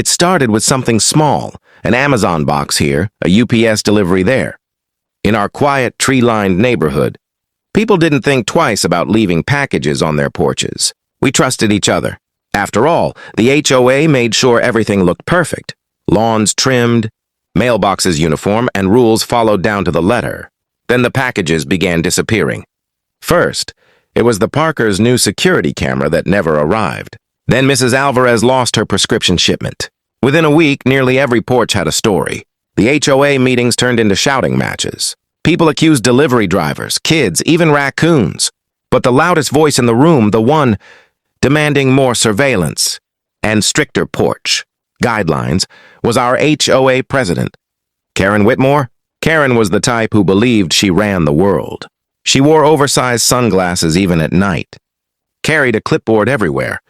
It started with something small, an Amazon box here, a UPS delivery there. In our quiet, tree-lined neighborhood, people didn't think twice about leaving packages on their porches. We trusted each other. After all, the HOA made sure everything looked perfect. Lawns trimmed, mailboxes uniform, and rules followed down to the letter. Then the packages began disappearing. First, it was the Parkers' new security camera that never arrived. Then Mrs. Alvarez lost her prescription shipment. Within a week, nearly every porch had a story. The HOA meetings turned into shouting matches. People accused delivery drivers, kids, even raccoons. But the loudest voice in the room, the one demanding more surveillance and stricter porch guidelines, was our HOA president. Karen Whitmore? Karen was the type who believed she ran the world. She wore oversized sunglasses even at night, carried a clipboard everywhere,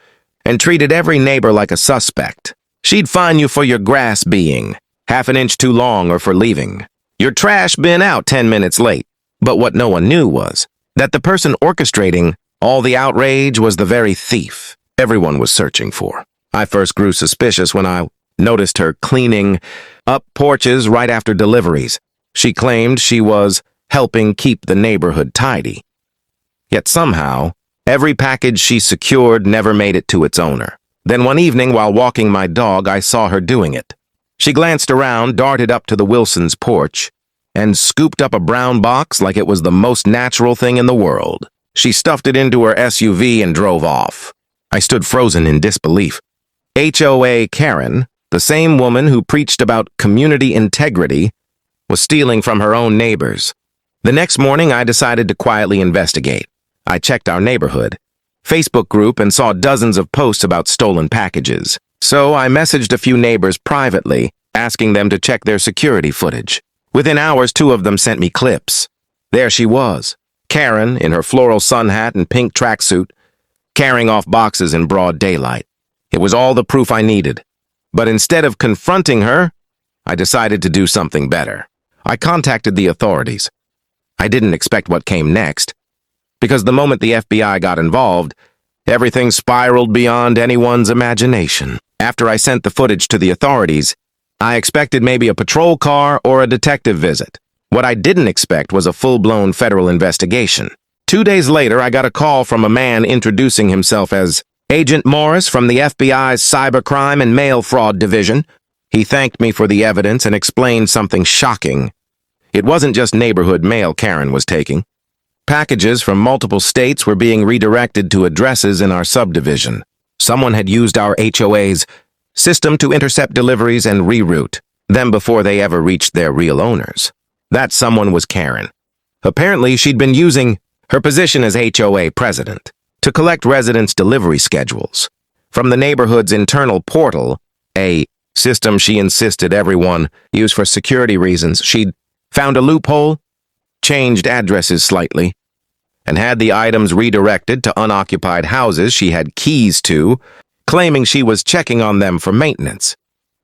and treated every neighbor like a suspect. She'd fine you for your grass being half an inch too long or for leaving your trash bin out 10 minutes late. But what no one knew was that the person orchestrating all the outrage was the very thief everyone was searching for. I first grew suspicious when I noticed her cleaning up porches right after deliveries. She claimed she was helping keep the neighborhood tidy. Yet somehow, every package she secured never made it to its owner. Then one evening, while walking my dog, I saw her doing it. She glanced around, darted up to the Wilsons' porch, and scooped up a brown box like it was the most natural thing in the world. She stuffed it into her SUV and drove off. I stood frozen in disbelief. HOA Karen, the same woman who preached about community integrity, was stealing from her own neighbors. The next morning, I decided to quietly investigate. I checked our neighborhood Facebook group and saw dozens of posts about stolen packages. So I messaged a few neighbors privately, asking them to check their security footage. Within hours, 2 of them sent me clips. There she was, Karen in her floral sun hat and pink tracksuit, carrying off boxes in broad daylight. It was all the proof I needed. But instead of confronting her, I decided to do something better. I contacted the authorities. I didn't expect what came next, because the moment the FBI got involved, everything spiraled beyond anyone's imagination. After I sent the footage to the authorities, I expected maybe a patrol car or a detective visit. What I didn't expect was a full-blown federal investigation. 2 days later, I got a call from a man introducing himself as Agent Morris from the FBI's Cybercrime and Mail Fraud Division. He thanked me for the evidence and explained something shocking. It wasn't just neighborhood mail Karen was taking. Packages from multiple states were being redirected to addresses in our subdivision. Someone had used our HOA's system to intercept deliveries and reroute them before they ever reached their real owners. That someone was Karen. Apparently, she'd been using her position as HOA president to collect residents' delivery schedules from the neighborhood's internal portal, a system she insisted everyone use for security reasons. She'd found a loophole, changed addresses slightly, and had the items redirected to unoccupied houses she had keys to, claiming she was checking on them for maintenance.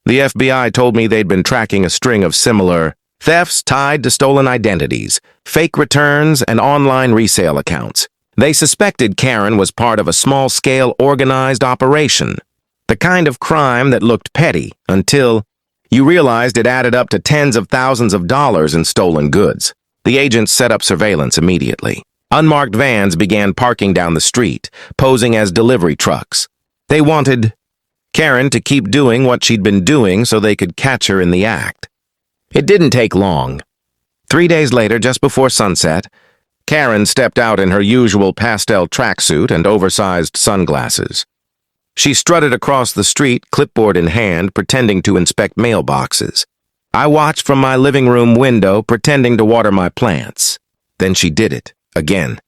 The FBI told me they'd been tracking a string of similar thefts tied to stolen identities, fake returns, and online resale accounts. They suspected Karen was part of a small-scale organized operation, the kind of crime that looked petty until you realized it added up to tens of thousands of dollars in stolen goods. The agents set up surveillance immediately. Unmarked vans began parking down the street, posing as delivery trucks. They wanted Karen to keep doing what she'd been doing so they could catch her in the act. It didn't take long. 3 days later, just before sunset, Karen stepped out in her usual pastel tracksuit and oversized sunglasses. She strutted across the street, clipboard in hand, pretending to inspect mailboxes. I watched from my living room window, pretending to water my plants. Then she did it, again.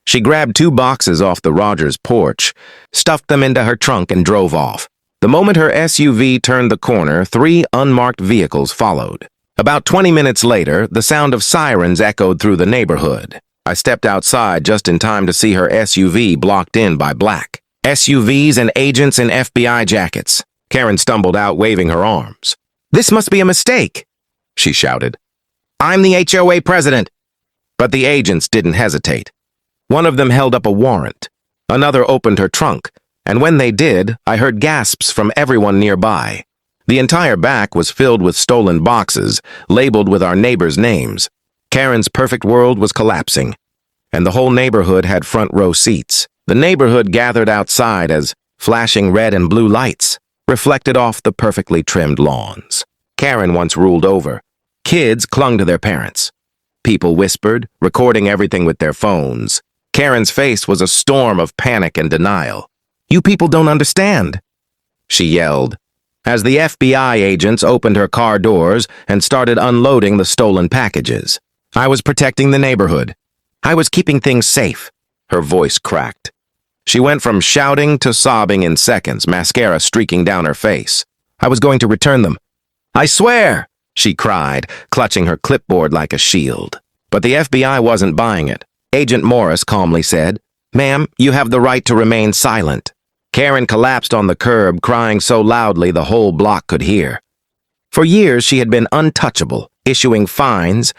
She grabbed 2 boxes off the Rogers porch, stuffed them into her trunk, and drove off. The moment her SUV turned the corner, 3 unmarked vehicles followed. About 20 minutes later, the sound of sirens echoed through the neighborhood. I stepped outside just in time to see her SUV blocked in by black SUVs and agents in FBI jackets. Karen stumbled out, waving her arms. "This must be a mistake," she shouted. "I'm the HOA president." But the agents didn't hesitate. One of them held up a warrant. Another opened her trunk, and when they did, I heard gasps from everyone nearby. The entire back was filled with stolen boxes, labeled with our neighbors' names. Karen's perfect world was collapsing, and the whole neighborhood had front row seats. The neighborhood gathered outside as flashing red and blue lights reflected off the perfectly trimmed lawns. Karen once ruled over. Kids clung to their parents. People whispered, recording everything with their phones. Karen's face was a storm of panic and denial. "You people don't understand," she yelled, as the FBI agents opened her car doors and started unloading the stolen packages. "I was protecting the neighborhood. I was keeping things safe." Her voice cracked. She went from shouting to sobbing in seconds, mascara streaking down her face. "I was going to return them. I swear!" she cried, clutching her clipboard like a shield. But the FBI wasn't buying it. Agent Morris calmly said, "Ma'am, you have the right to remain silent." Karen collapsed on the curb, crying so loudly the whole block could hear. For years, she had been untouchable, issuing fines,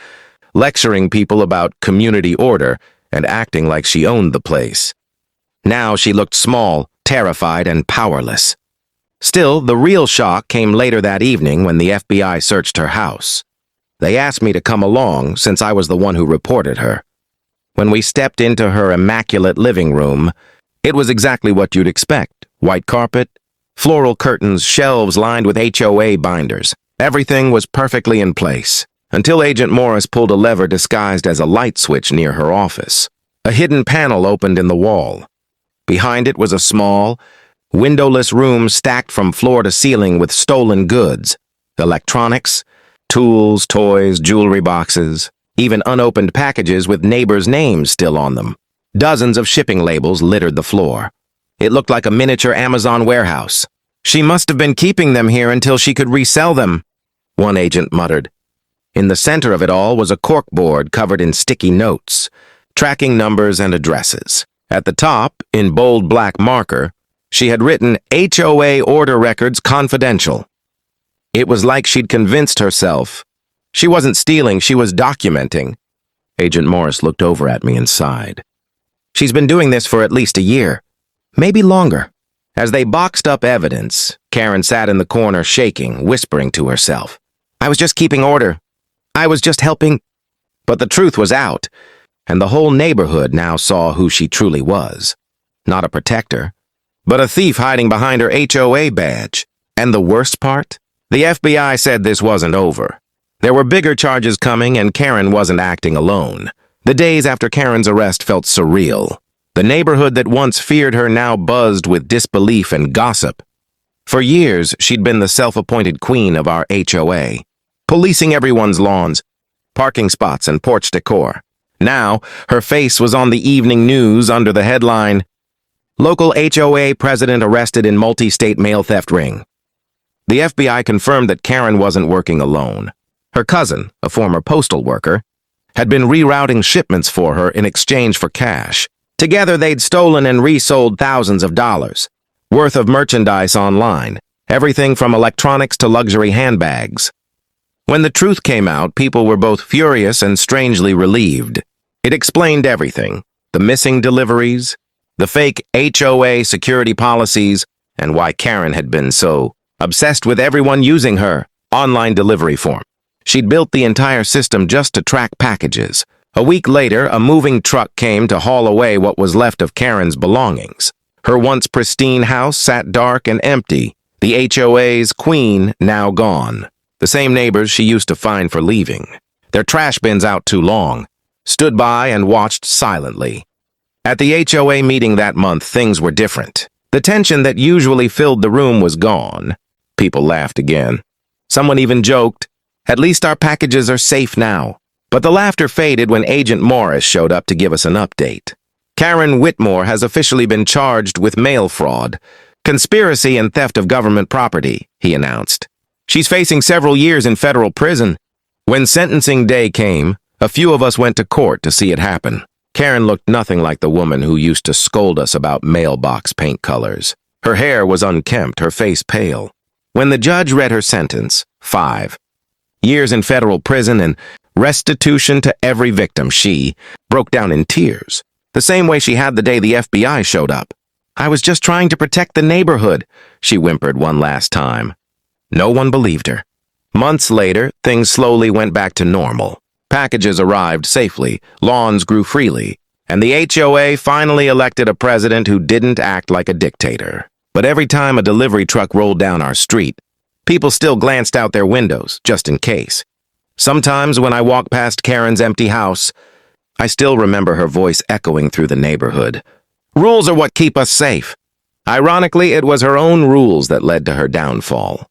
lecturing people about community order, and acting like she owned the place. Now she looked small, terrified, and powerless. Still, the real shock came later that evening when the FBI searched her house. They asked me to come along since I was the one who reported her. When we stepped into her immaculate living room, it was exactly what you'd expect. White carpet, floral curtains, shelves lined with HOA binders. Everything was perfectly in place, until Agent Morris pulled a lever disguised as a light switch near her office. A hidden panel opened in the wall. Behind it was a small, windowless room stacked from floor to ceiling with stolen goods, electronics, tools, toys, jewelry boxes, even unopened packages with neighbors' names still on them. Dozens of shipping labels littered the floor. It looked like a miniature Amazon warehouse. "She must have been keeping them here until she could resell them," one agent muttered. In the center of it all was a corkboard covered in sticky notes, tracking numbers and addresses. At the top, in bold black marker, she had written HOA order records confidential. It was like she'd convinced herself. She wasn't stealing, she was documenting. Agent Morris looked over at me and sighed. "She's been doing this for at least a year, maybe longer." As they boxed up evidence, Karen sat in the corner shaking, whispering to herself. "I was just keeping order. I was just helping." But the truth was out, and the whole neighborhood now saw who she truly was. Not a protector, but a thief hiding behind her HOA badge. And the worst part? The FBI said this wasn't over. There were bigger charges coming, and Karen wasn't acting alone. The days after Karen's arrest felt surreal. The neighborhood that once feared her now buzzed with disbelief and gossip. For years, she'd been the self-appointed queen of our HOA, policing everyone's lawns, parking spots, and porch decor. Now, her face was on the evening news under the headline, "Local HOA president arrested in multi-state mail theft ring." The FBI confirmed that Karen wasn't working alone. Her cousin, a former postal worker, had been rerouting shipments for her in exchange for cash. Together, they'd stolen and resold thousands of dollars worth of merchandise online, everything from electronics to luxury handbags. When the truth came out, people were both furious and strangely relieved. It explained everything: the missing deliveries, the fake HOA security policies, and why Karen had been so obsessed with everyone using her online delivery form. She'd built the entire system just to track packages. A week later, a moving truck came to haul away what was left of Karen's belongings. Her once pristine house sat dark and empty, the HOA's queen now gone. The same neighbors she used to fine for leaving, their trash bins out too long, stood by and watched silently. At the HOA meeting that month, things were different. The tension that usually filled the room was gone. People laughed again. Someone even joked, "At least our packages are safe now." But the laughter faded when Agent Morris showed up to give us an update. Karen Whitmore has officially been charged with mail fraud, conspiracy, and theft of government property, he announced. She's facing several years in federal prison. When sentencing day came, a few of us went to court to see it happen. Karen looked nothing like the woman who used to scold us about mailbox paint colors. Her hair was unkempt, her face pale. When the judge read her sentence, 5 years in federal prison and restitution to every victim, she broke down in tears, the same way she had the day the FBI showed up. "I was just trying to protect the neighborhood," she whimpered one last time. No one believed her. Months later, things slowly went back to normal. Packages arrived safely, lawns grew freely, and the HOA finally elected a president who didn't act like a dictator. But every time a delivery truck rolled down our street, people still glanced out their windows, just in case. Sometimes when I walk past Karen's empty house, I still remember her voice echoing through the neighborhood. Rules are what keep us safe. Ironically, it was her own rules that led to her downfall.